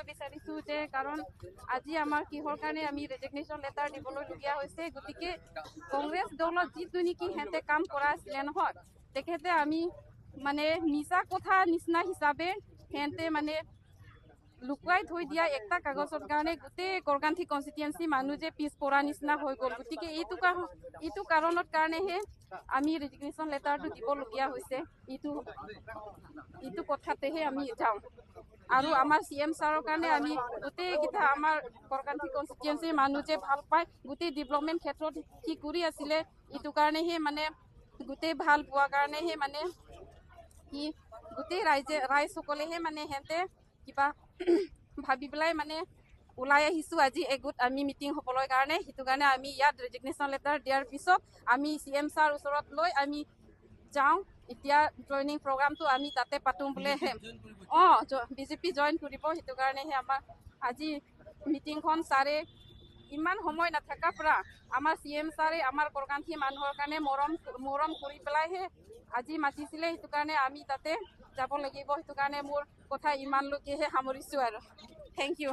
বিচাৰিছোঁ যে কাৰণ আজি আমাৰ কিহৰ কাৰণে আমি ৰেজিগনেশ্যন লেটাৰ দিবলগীয়া হৈছে গতিকে কংগ্ৰেছ দলত যিটো নেকি সিহঁতে কাম কৰা আছিলে নহয় তেখেতে আমি মানে মিছা কথা নিচিনা হিচাপে সিহঁতে মানে লুকুৱাই থৈ দিয়া একটা কাগজৰ কাৰণে গোটেই গড়গান্থী কনষ্টিটুৱেঞ্চি মানুহ যে পিছপৰা নিচিনা হৈ গ'ল গতিকে এইটো কাৰণত কাৰণেহে আমি ৰেজিগনেশ্যন লেটাৰটো দিবলগীয়া হৈছে এইটো কথাতেহে আমি যাওঁ আৰু আমাৰ CM ছাৰৰ কাৰণে আমি গোটেইকেইটা আমাৰ গড়গান্থী কনষ্টিটুৱেঞ্চিৰ মানুহ যে ভাল পায় গোটেই ডেভেলপমেণ্ট ক্ষেত্ৰত কি কৰি আছিলে এইটো কাৰণেহে মানে গোটেই ভাল পোৱাৰ কাৰণেহে মানে কি গোটেই ৰাইজসকলেহে মানে সিহঁতে কিবা ভাবি পেলাই মানে ওলাই আহিছোঁ আজি এগোট আমি মিটিং হ'বলৈ কাৰণে সেইটো কাৰণে আমি ইয়াত ৰেজিগনেশ্যন লেটাৰ দিয়াৰ পিছত আমি CM ছাৰ ওচৰত লৈ আমি যাওঁ এতিয়া জইনিং প্ৰগ্ৰামটো আমি তাতে পাতোঁ বোলেহে BJP জইন কৰিব সেইটো কাৰণেহে আমাৰ আজি মিটিংখন ছাৰে ইমান সময় নাথাকাৰ পৰা আমাৰ CM ছাৰে আমাৰ গড়গান্থী মানুহৰ কাৰণে মৰম কৰি পেলাইহে আজি মাতিছিলে সেইটো কাৰণে আমি তাতে যাব লাগিব সেইটো কাৰণে মোৰ কথা ইমানলৈকেহে সামৰিছোঁ আৰু থেংক ইউ